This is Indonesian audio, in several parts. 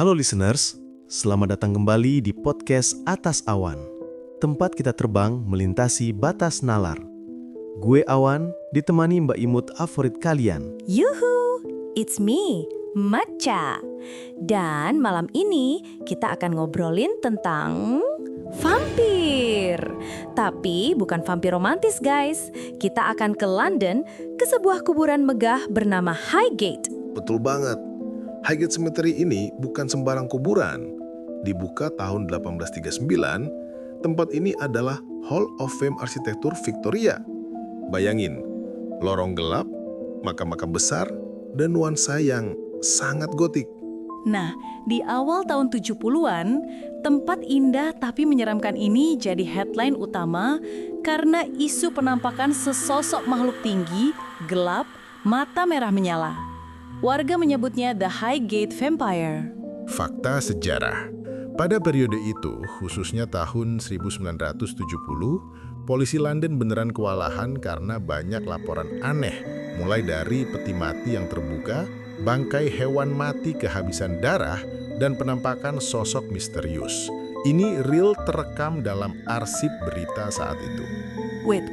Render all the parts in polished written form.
Halo listeners, selamat datang kembali di podcast Atas Awan. Tempat kita terbang melintasi batas nalar. Gue Awan, ditemani Mbak Imut favorit kalian. Yuhu, it's me, Matcha. Dan malam ini kita akan ngobrolin tentang vampir. Tapi bukan vampir romantis guys. Kita akan ke London, ke sebuah kuburan megah bernama Highgate. Betul banget. Highgate Cemetery ini bukan sembarang kuburan. Dibuka tahun 1839, tempat ini adalah Hall of Fame arsitektur Victoria. Bayangin, lorong gelap, makam-makam besar, dan nuansa yang sangat gotik. Nah, di awal tahun 70-an, tempat indah tapi menyeramkan ini jadi headline utama karena isu penampakan sesosok makhluk tinggi, gelap, mata merah menyala. Warga menyebutnya The Highgate Vampire. Fakta sejarah. Pada periode itu, khususnya tahun 1970, polisi London beneran kewalahan karena banyak laporan aneh, mulai dari peti mati yang terbuka, bangkai hewan mati kehabisan darah, dan penampakan sosok misterius. Ini real terekam dalam arsip berita saat itu. Wait.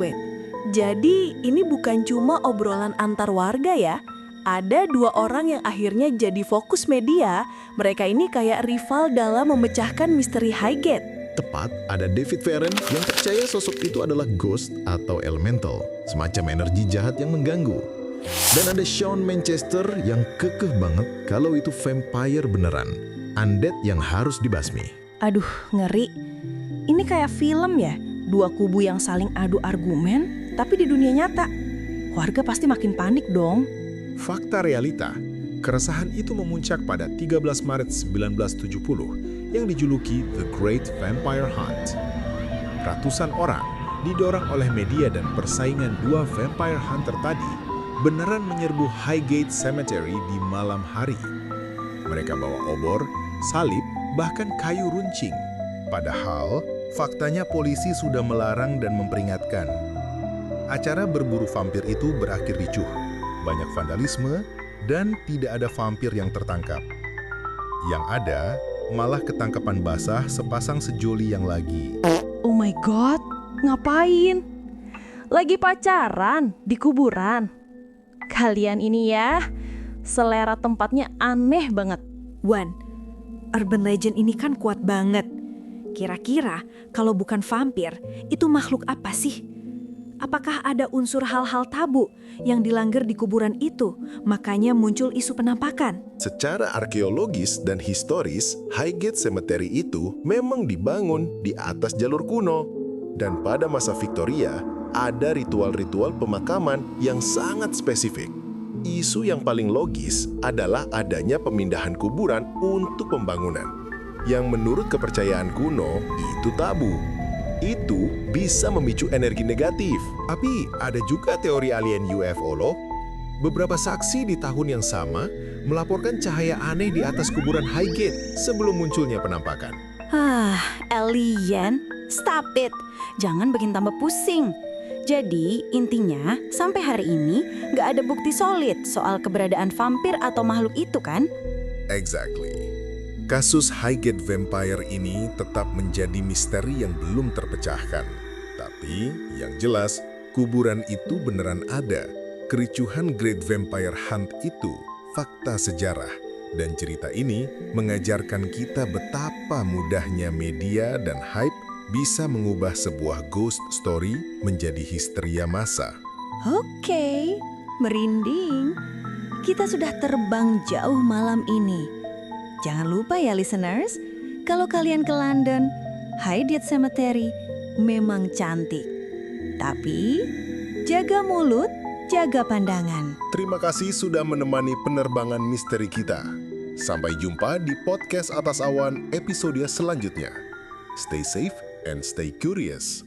Jadi ini bukan cuma obrolan antar warga ya? Ada dua orang yang akhirnya jadi fokus media. Mereka ini kayak rival dalam memecahkan misteri Highgate. Tepat, ada David Farren yang percaya sosok itu adalah ghost atau elemental, semacam energi jahat yang mengganggu. Dan ada Sean Manchester yang kekeh banget kalau itu vampire beneran, undead yang harus dibasmi. Aduh, ngeri. Ini kayak film ya, dua kubu yang saling adu argumen, tapi di dunia nyata. Warga pasti makin panik dong. Fakta realita, keresahan itu memuncak pada 13 Maret 1970 yang dijuluki The Great Vampire Hunt. Ratusan orang didorong oleh media dan persaingan dua vampire hunter tadi beneran menyerbu Highgate Cemetery di malam hari. Mereka bawa obor, salib, bahkan kayu runcing. Padahal, faktanya polisi sudah melarang dan memperingatkan. Acara berburu vampir itu berakhir ricuh. Banyak vandalisme, dan tidak ada vampir yang tertangkap. Yang ada, malah ketangkapan basah sepasang sejoli yang lagi. Oh my god, ngapain? Lagi pacaran di kuburan. Kalian ini ya, selera tempatnya aneh banget. Wan, urban legend ini kan kuat banget. Kira-kira kalau bukan vampir, itu makhluk apa sih? Apakah ada unsur hal-hal tabu yang dilanggar di kuburan itu, makanya muncul isu penampakan? Secara arkeologis dan historis, Highgate Cemetery itu memang dibangun di atas jalur kuno. Dan pada masa Victoria, ada ritual-ritual pemakaman yang sangat spesifik. Isu yang paling logis adalah adanya pemindahan kuburan untuk pembangunan, yang menurut kepercayaan kuno itu tabu. Itu bisa memicu energi negatif. Tapi ada juga teori alien UFO loh. Beberapa saksi di tahun yang sama melaporkan cahaya aneh di atas kuburan Highgate sebelum munculnya penampakan. Alien? Stop it! Jangan bikin tambah pusing. Jadi intinya sampai hari ini gak ada bukti solid soal keberadaan vampir atau makhluk itu kan? Exactly. Kasus Highgate Vampire ini tetap menjadi misteri yang belum terpecahkan. Tapi yang jelas, kuburan itu beneran ada. Kericuhan Great Vampire Hunt itu fakta sejarah. Dan cerita ini mengajarkan kita betapa mudahnya media dan hype bisa mengubah sebuah ghost story menjadi histeria massa. Oke, merinding. Kita sudah terbang jauh malam ini. Jangan lupa ya listeners, kalau kalian ke London, Highgate Cemetery memang cantik. Tapi jaga mulut, jaga pandangan. Terima kasih sudah menemani penerbangan misteri kita. Sampai jumpa di podcast Atas Awan episode selanjutnya. Stay safe and stay curious.